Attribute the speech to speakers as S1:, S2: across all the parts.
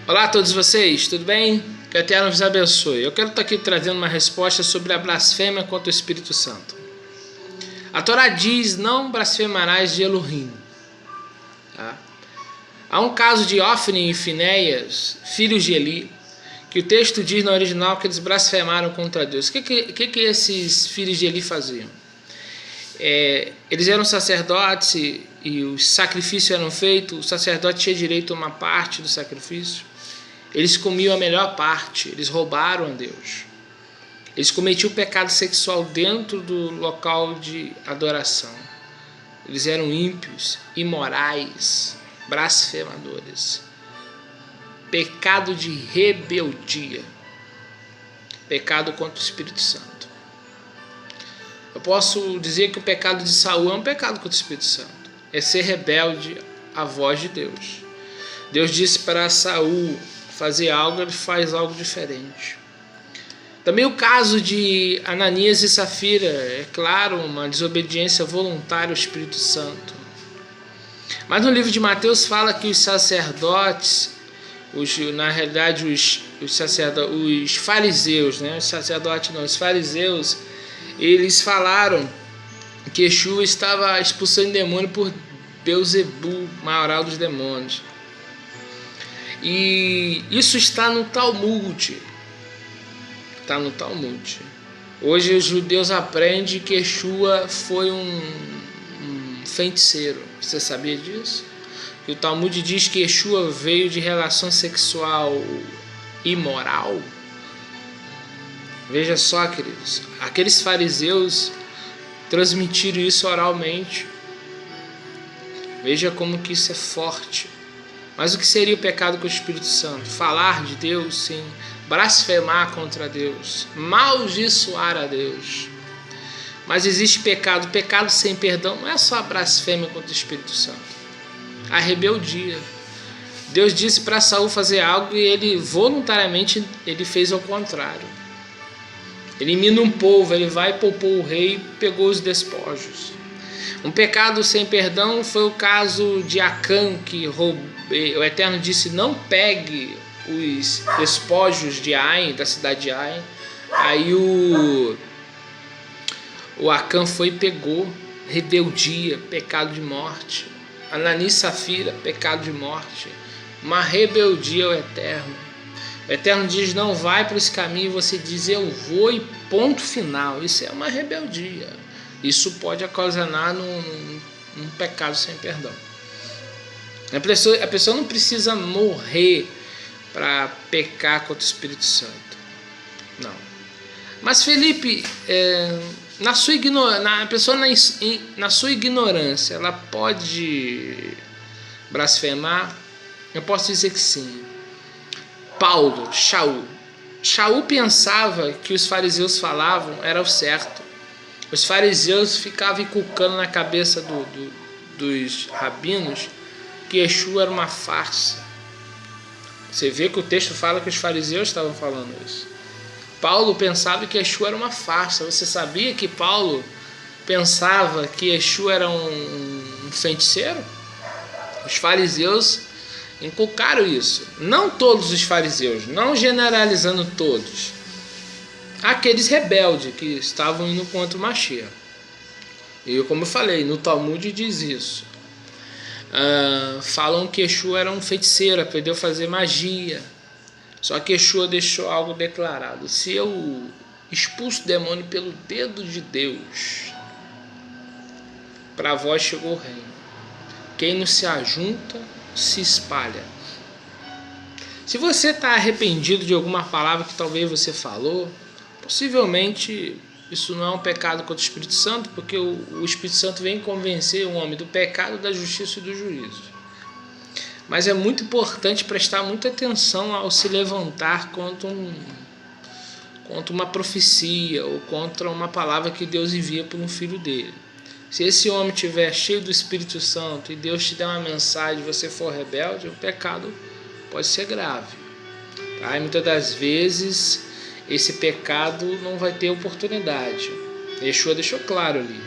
S1: Olá a todos vocês, tudo bem? Que o Eterno vos abençoe. Eu quero estar aqui trazendo uma resposta sobre a blasfêmia contra o Espírito Santo. A Torá diz: não blasfemarás de Elohim. Tá? Há um caso de Ofni e Finéias, filhos de Eli, que o texto diz no original que eles blasfemaram contra Deus. O que esses filhos de Eli faziam? Eles eram sacerdotes e os sacrifícios eram feitos, o sacerdote tinha direito a uma parte do sacrifício. Eles comiam a melhor parte, eles roubaram a Deus. Eles cometiam o pecado sexual dentro do local de adoração. Eles eram ímpios, imorais, blasfemadores. Pecado de rebeldia. Pecado contra o Espírito Santo. Eu posso dizer que o pecado de Saul é um pecado contra o Espírito Santo. É ser rebelde à voz de Deus. Deus disse para Saul fazer algo, ele faz algo diferente. Também o caso de Ananias e Safira, é claro, uma desobediência voluntária ao Espírito Santo. Mas no livro de Mateus fala que os sacerdotes, na realidade os fariseus, né? Os fariseus, eles falaram que Yeshua estava expulsando demônio por Beuzebu, maioral dos demônios. E isso está no Talmud. Está no Talmud. Hoje os judeus aprendem que Yeshua foi um feiticeiro. Você sabia disso? Que o Talmud diz que Yeshua veio de relação sexual imoral. Veja só, queridos. Aqueles fariseus transmitiram isso oralmente. Veja como que isso é forte. Mas o que seria o pecado com o Espírito Santo? Falar de Deus, sim. Blasfemar contra Deus. Maldiçoar a Deus. Mas existe pecado. Pecado sem perdão não é só a blasfêmia contra o Espírito Santo. A rebeldia. Deus disse para Saul fazer algo e ele voluntariamente ele fez ao contrário. Elimina um povo, ele vai e poupou o rei e pegou os despojos. Um pecado sem perdão foi o caso de Acã, que o Eterno disse: não pegue os despojos de Ai, da cidade de Ai. Aí o Acã foi e pegou. Rebeldia, pecado de morte. Ananias e Safira, pecado de morte. Uma rebeldia ao Eterno. O Eterno diz: não vai para esse caminho, você diz: eu vou e ponto final. Isso é uma rebeldia. Isso pode ocasionar num pecado sem perdão. A pessoa não precisa morrer para pecar contra o Espírito Santo. Não. Mas Felipe, na sua ignorância, ela pode blasfemar? Eu posso dizer que sim. Paulo, Shaul pensava que os fariseus falavam era o certo. Os fariseus ficavam inculcando na cabeça dos rabinos que Yeshua era uma farsa. Você vê que o texto fala que os fariseus estavam falando isso. Paulo pensava que Yeshua era uma farsa. Você sabia que Paulo pensava que Yeshua era um feiticeiro? Os fariseus inculcaram isso. Não todos os fariseus, não generalizando todos. Aqueles rebeldes que estavam indo contra o Mashiach. E como eu falei, no Talmud diz isso. Falam que Yeshua era um feiticeiro, aprendeu a fazer magia. Só que Yeshua deixou algo declarado: se eu expulso o demônio pelo dedo de Deus, para vós chegou o reino. Quem não se ajunta, se espalha. Se você está arrependido de alguma palavra que talvez você falou, possivelmente isso não é um pecado contra o Espírito Santo, porque o Espírito Santo vem convencer o homem do pecado, da justiça e do juízo. Mas é muito importante prestar muita atenção ao se levantar contra uma profecia ou contra uma palavra que Deus envia por um filho dele. Se esse homem estiver cheio do Espírito Santo e Deus te der uma mensagem e você for rebelde, o pecado pode ser grave. Tá? E muitas das vezes esse pecado não vai ter oportunidade. Yeshua deixou claro ali.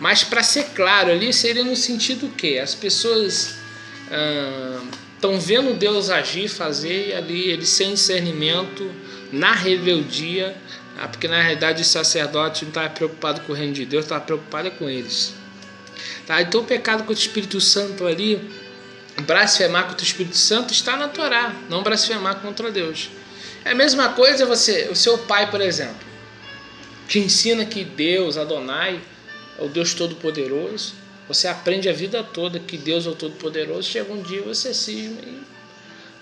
S1: Mas para ser claro ali, seria no sentido que as pessoas estão vendo Deus agir, fazer, e ali eles sem discernimento, na rebeldia, porque na realidade o sacerdote não estava preocupado com o reino de Deus, estava preocupado com eles. Tá? Então o pecado contra o Espírito Santo ali, blasfemar contra o Espírito Santo, está na Torá, não blasfemar contra Deus. É a mesma coisa o seu pai, por exemplo, te ensina que Deus, Adonai, é o Deus Todo-Poderoso. Você aprende a vida toda que Deus é o Todo-Poderoso. Chega um dia, você cisma e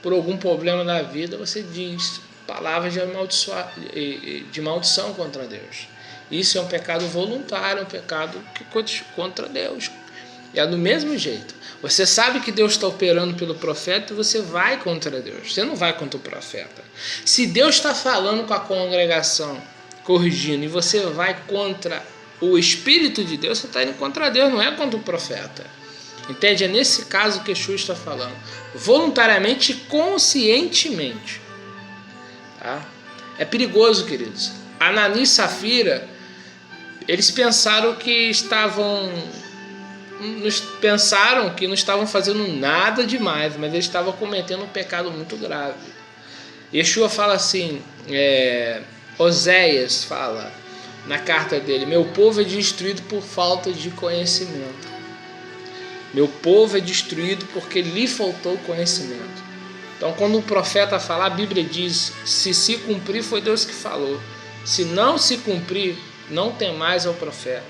S1: por algum problema da vida, você diz palavras de maldição contra Deus. Isso é um pecado voluntário, um pecado contra Deus. E é do mesmo jeito. Você sabe que Deus está operando pelo profeta e você vai contra Deus. Você não vai contra o profeta. Se Deus está falando com a congregação, corrigindo, e você vai contra o Espírito de Deus, você está indo contra Deus, não é contra o profeta. Entende? É nesse caso que Yeshua está falando. Voluntariamente e conscientemente. Tá? É perigoso, queridos. Ananias e Safira, eles pensaram que não estavam fazendo nada demais, mas eles estavam cometendo um pecado muito grave. Yeshua fala assim, Oséias fala na carta dele: meu povo é destruído por falta de conhecimento. Meu povo é destruído porque lhe faltou conhecimento. Então, quando o profeta fala, a Bíblia diz: se cumprir, foi Deus que falou. Se não se cumprir, não tem mais ao profeta.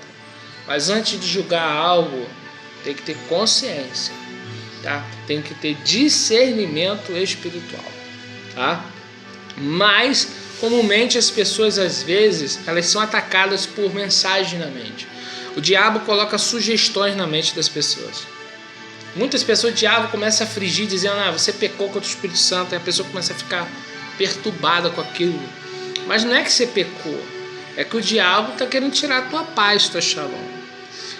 S1: Mas antes de julgar algo, tem que ter consciência, tá? Tem que ter discernimento espiritual, tá? Mas, comumente, as pessoas, às vezes, elas são atacadas por mensagem na mente. O diabo coloca sugestões na mente das pessoas. Muitas pessoas, o diabo começa a frigir, dizendo: você pecou contra o Espírito Santo. E a pessoa começa a ficar perturbada com aquilo. Mas não é que você pecou, é que o diabo está querendo tirar a tua paz, tua shalom.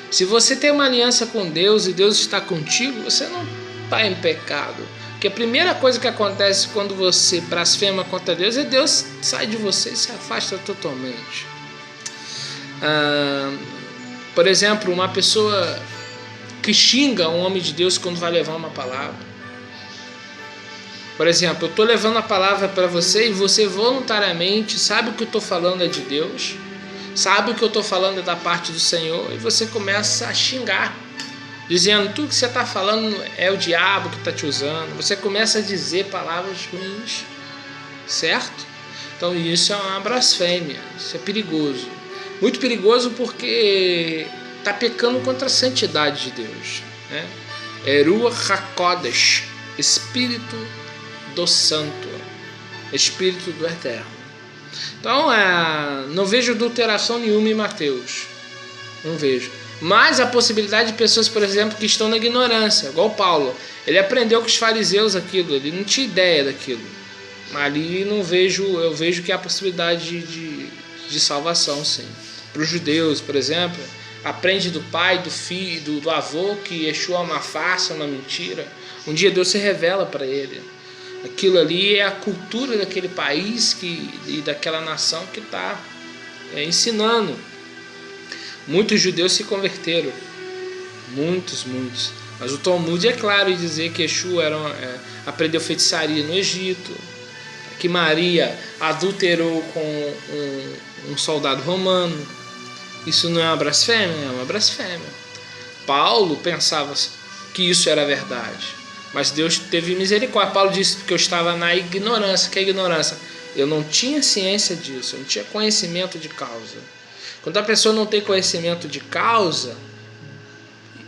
S1: Se você tem uma aliança com Deus e Deus está contigo, você não está em pecado. Porque a primeira coisa que acontece quando você blasfema contra Deus é Deus sai de você e se afasta totalmente. Por exemplo, uma pessoa que xinga um homem de Deus quando vai levar uma palavra. Por exemplo, eu estou levando a palavra para você e você voluntariamente sabe que o que eu estou falando é de Deus, sabe que o que eu estou falando é da parte do Senhor, e você começa a xingar, dizendo: tudo que você está falando é o diabo que está te usando. Você começa a dizer palavras ruins, certo? Então isso é uma blasfêmia, isso é perigoso. Muito perigoso, porque está pecando contra a santidade de Deus, né? Ruach HaKodesh, Espírito do Santo, Espírito do Eterno. Então, não vejo adulteração nenhuma em Mateus. Não vejo. Mas a possibilidade de pessoas, por exemplo, que estão na ignorância, igual Paulo. Ele aprendeu com os fariseus aquilo, ele não tinha ideia daquilo. Mas ali eu vejo que há possibilidade de salvação, sim. Para os judeus, por exemplo, aprende do pai, do filho, do avô, que Yeshua é uma farsa, uma mentira. Um dia Deus se revela para ele. Aquilo ali é a cultura daquele país e daquela nação que está ensinando. Muitos judeus se converteram. Muitos. Mas o Talmud é claro em dizer que Yeshua aprendeu feitiçaria no Egito, que Maria adulterou com um soldado romano. Isso não é uma blasfêmia? É uma blasfêmia. Paulo pensava que isso era verdade. Mas Deus teve misericórdia. Paulo disse que eu estava na ignorância. Que é ignorância? Eu não tinha ciência disso, eu não tinha conhecimento de causa. Quando a pessoa não tem conhecimento de causa,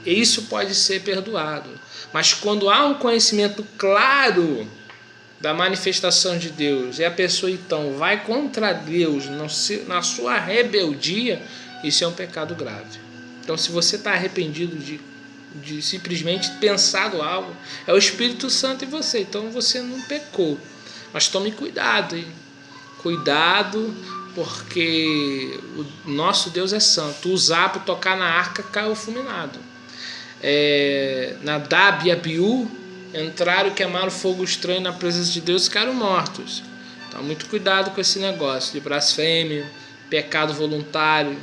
S1: isso pode ser perdoado. Mas quando há um conhecimento claro da manifestação de Deus, e a pessoa então vai contra Deus na sua rebeldia, isso é um pecado grave. Então, se você está arrependido de simplesmente pensado algo, é o Espírito Santo em você, então você não pecou. Mas tome cuidado, hein? Cuidado, porque o nosso Deus é santo. O Zapo tocar na arca caiu fulminado. Nadab e Abiú entraram e queimaram fogo estranho na presença de Deus e ficaram mortos. Então, muito cuidado com esse negócio de blasfêmia, pecado voluntário,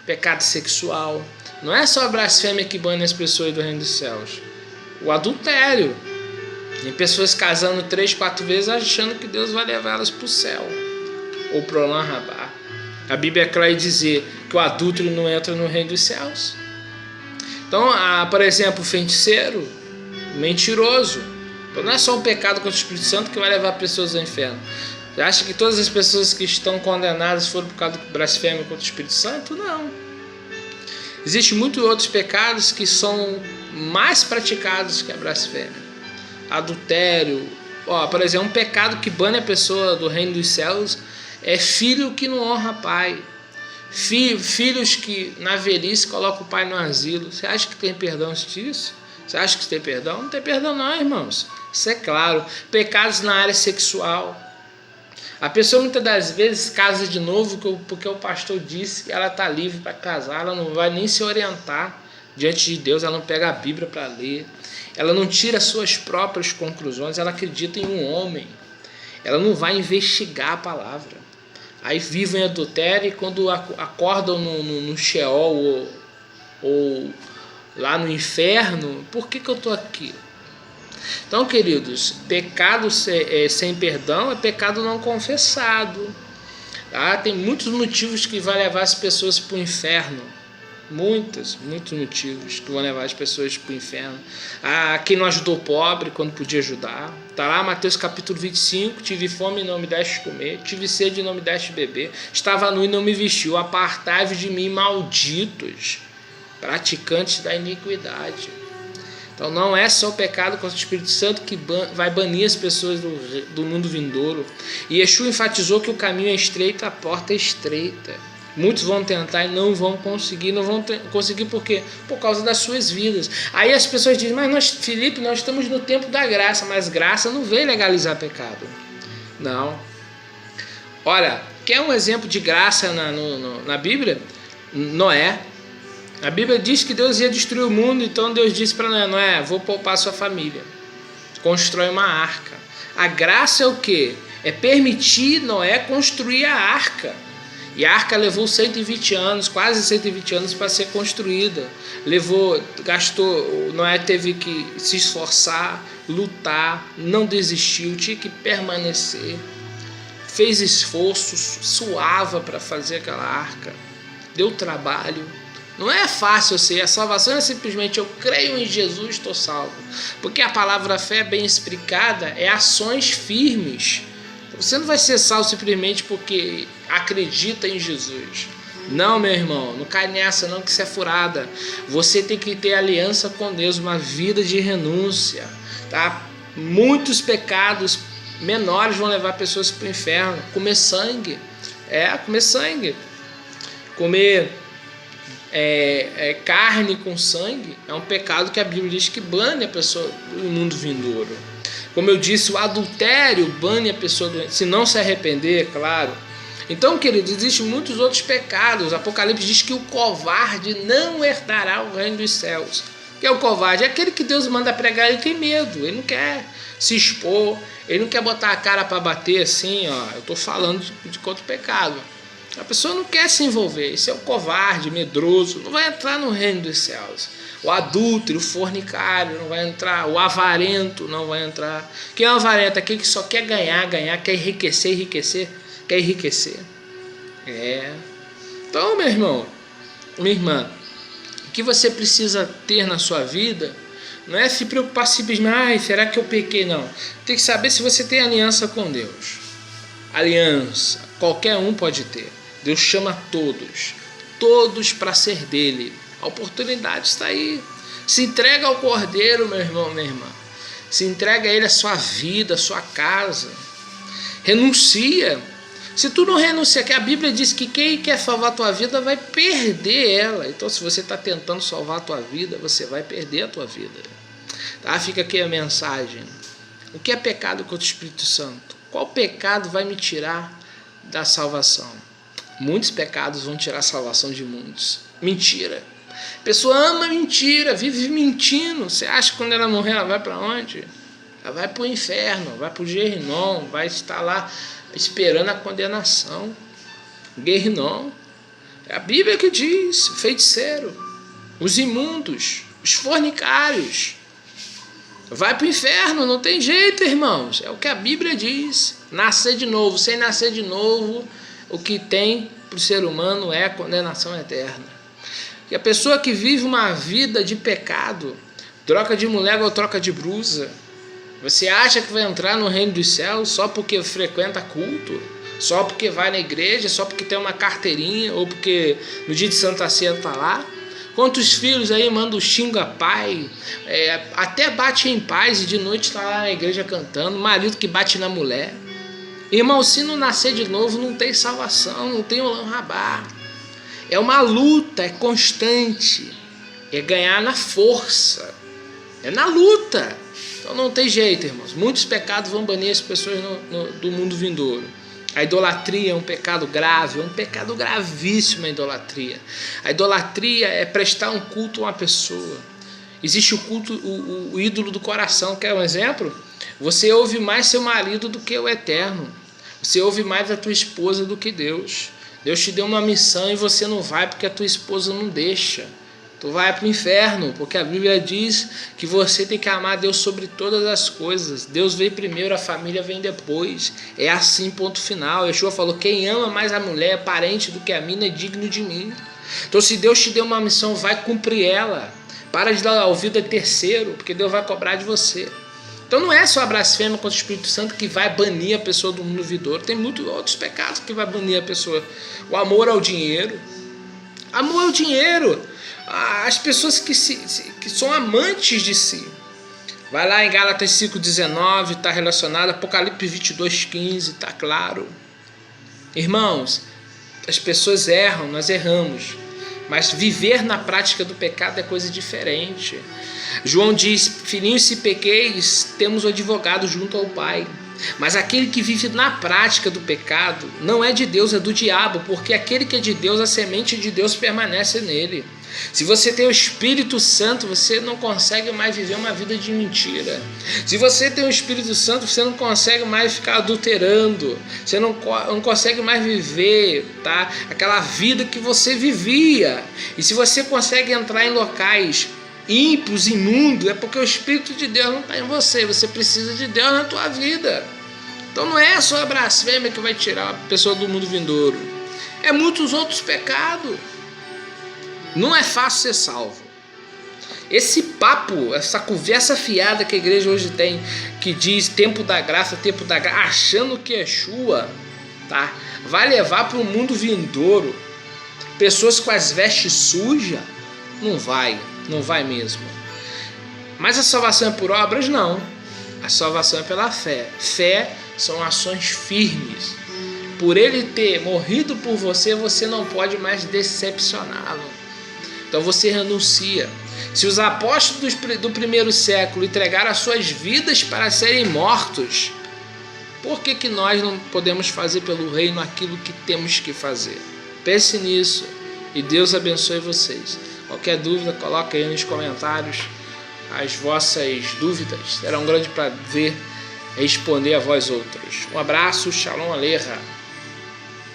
S1: pecado sexual. Não é só a blasfêmia que bane as pessoas do reino dos céus. O adultério. Tem pessoas casando 3, 4 vezes achando que Deus vai levar elas para o céu ou para o Olam Rabá. A Bíblia é clara em dizer que o adúltero não entra no reino dos céus. Então, por exemplo, o feiticeiro, mentiroso. Então, não é só um pecado contra o Espírito Santo que vai levar pessoas ao inferno. Você acha que todas as pessoas que estão condenadas foram por causa do blasfêmia contra o Espírito Santo? Não. Existem muitos outros pecados que são mais praticados que a blasfêmia. Adultério. Por exemplo, um pecado que bane a pessoa do reino dos céus é filho que não honra pai. Filhos que na velhice colocam o pai no asilo. Você acha que tem perdão disso? Você acha que tem perdão? Não tem perdão não, irmãos. Isso é claro. Pecados na área sexual. A pessoa muitas das vezes casa de novo porque o pastor disse que ela está livre para casar. Ela não vai nem se orientar diante de Deus. Ela não pega a Bíblia para ler. Ela não tira suas próprias conclusões. Ela acredita em um homem. Ela não vai investigar a palavra. Aí vivem em adultério e quando acordam no Sheol ou lá no inferno, por que eu estou aqui? Então, queridos, pecado sem perdão é pecado não confessado. Tá? Tem muitos motivos que vão levar as pessoas para o inferno. Muitos motivos que vão levar as pessoas para o inferno. Quem não ajudou o pobre quando podia ajudar. Está lá Mateus capítulo 25. Tive fome e não me deste comer. Tive sede e não me deste beber. Estava nu e não me vestiu. Apartai-vos de mim, malditos, praticantes da iniquidade. Então não é só o pecado contra o Espírito Santo que vai banir as pessoas do mundo vindouro. E Yeshua enfatizou que o caminho é estreito, a porta é estreita. Muitos vão tentar e não vão conseguir. Não vão conseguir por quê? Por causa das suas vidas. Aí as pessoas dizem, mas Felipe, nós estamos no tempo da graça. Mas graça não veio legalizar pecado. Não. Olha, quer um exemplo de graça na Bíblia? Noé. A Bíblia diz que Deus ia destruir o mundo. Então Deus disse para Noé, vou poupar sua família. Constrói uma arca. A graça é o quê? É permitir Noé construir a arca. E a arca levou 120 anos, quase 120 anos para ser construída. Noé teve que se esforçar, lutar, não desistiu, tinha que permanecer. Fez esforços, suava para fazer aquela arca. Deu trabalho. Não é fácil a salvação é simplesmente eu creio em Jesus, estou salvo. Porque a palavra fé bem explicada é ações firmes. Você não vai ser salvo simplesmente porque acredita em Jesus. Não, meu irmão, não cai nessa não, que isso é furada. Você tem que ter aliança com Deus, uma vida de renúncia. Tá? Muitos pecados menores vão levar pessoas para o inferno. Comer sangue. Comer sangue. Comer carne com sangue é um pecado que a Bíblia diz que bane a pessoa do mundo vindouro. Como eu disse, o adultério bane a pessoa, se não se arrepender, é claro. Então, queridos, existem muitos outros pecados. Apocalipse diz que o covarde não herdará o reino dos céus. O que é o covarde? É aquele que Deus manda pregar, ele tem medo, ele não quer se expor, ele não quer botar a cara para bater assim, eu estou falando de contra o pecado. A pessoa não quer se envolver, esse é o covarde, medroso, não vai entrar no reino dos céus. O adúltero, o fornicário não vai entrar, o avarento não vai entrar. Quem é o avarento? Aquele que só quer ganhar, quer enriquecer, quer enriquecer. Então, meu irmão, minha irmã, o que você precisa ter na sua vida não é se preocupar simplesmente, será que eu pequei? Não. Tem que saber se você tem aliança com Deus. Aliança, qualquer um pode ter. Deus chama todos para ser dele. A oportunidade está aí. Se entrega ao Cordeiro, meu irmão, minha irmã. Se entrega a ele a sua vida, a sua casa. Renuncia. Se tu não renunciar, que a Bíblia diz que quem quer salvar a tua vida vai perder ela. Então, se você está tentando salvar a tua vida, você vai perder a tua vida. Tá? Fica aqui a mensagem. O que é pecado contra o Espírito Santo? Qual pecado vai me tirar da salvação? Muitos pecados vão tirar a salvação de muitos. Mentira. A pessoa ama mentira, vive mentindo. Você acha que quando ela morrer, ela vai para onde? Ela vai para o inferno, vai para o Gehinom, vai estar lá esperando a condenação. Gehinom. É a Bíblia que diz, feiticeiro, os imundos, os fornicários. vai para o inferno, não tem jeito, irmãos. É o que a Bíblia diz. Nascer de novo. Sem nascer de novo, o que tem para o ser humano é a condenação eterna. E a pessoa que vive uma vida de pecado, troca de mulher ou troca de blusa, você acha que vai entrar no reino dos céus só porque frequenta culto? Só porque vai na igreja? Só porque tem uma carteirinha? Ou porque no dia de Santa Ceia está lá? Quantos filhos aí mandam xinga pai, até bate em paz e de noite está lá na igreja cantando, marido que bate na mulher. Irmão, se não nascer de novo, não tem salvação, não tem o rabá. É uma luta, é constante, é ganhar na força, é na luta. Então não tem jeito, irmãos. Muitos pecados vão banir as pessoas do mundo vindouro. A idolatria é um pecado grave, é um pecado gravíssimo a idolatria. A idolatria é prestar um culto a uma pessoa. Existe o culto, o ídolo do coração. Quer um exemplo? Você ouve mais seu marido do que o eterno. Você ouve mais a tua esposa do que Deus. Deus te deu uma missão e você não vai porque a tua esposa não deixa. Tu vai para o inferno, porque a Bíblia diz que você tem que amar Deus sobre todas as coisas. Deus veio primeiro, a família vem depois. É assim, ponto final. Yeshua falou, quem ama mais a mulher é parente do que a mim, é digno de mim. Então se Deus te deu uma missão, vai cumprir ela. Para de dar ouvido a terceiro, porque Deus vai cobrar de você. Então não é só a blasfêmia contra o Espírito Santo que vai banir a pessoa do mundo vindouro. Tem muitos outros pecados que vai banir a pessoa. O amor ao dinheiro. Amor ao dinheiro. As pessoas que são amantes de si. Vai lá em Gálatas 5,19, está relacionado, Apocalipse 22,15, está claro. Irmãos, as pessoas erram, nós erramos. Mas viver na prática do pecado é coisa diferente. João diz, filhinhos, se pequeis, temos o advogado junto ao Pai. Mas aquele que vive na prática do pecado não é de Deus, é do diabo, porque aquele que é de Deus, a semente de Deus permanece nele. Se você tem o Espírito Santo, você não consegue mais viver uma vida de mentira. Se você tem o Espírito Santo, você não consegue mais ficar adulterando. Você não consegue mais viver, tá? Aquela vida que você vivia. E se você consegue entrar em locais ímpios, imundos, é porque o Espírito de Deus não está em você. Você precisa de Deus na tua vida. Então não é só a blasfêmia que vai tirar a pessoa do mundo vindouro. É muitos outros pecados. Não é fácil ser salvo. Esse papo, essa conversa fiada que a igreja hoje tem, que diz tempo da graça, achando que é Yeshua, tá? Vai levar para o mundo vindouro pessoas com as vestes sujas? Não vai mesmo. Mas a salvação é por obras? Não. A salvação é pela fé. Fé são ações firmes. Por ele ter morrido por você, você não pode mais decepcioná-lo. Então você renuncia. Se os apóstolos do primeiro século entregaram as suas vidas para serem mortos, por que nós não podemos fazer pelo reino aquilo que temos que fazer? Pense nisso e Deus abençoe vocês. Qualquer dúvida, coloque aí nos comentários as vossas dúvidas. Será um grande prazer responder a vós outros. Um abraço, Shalom Aleichem.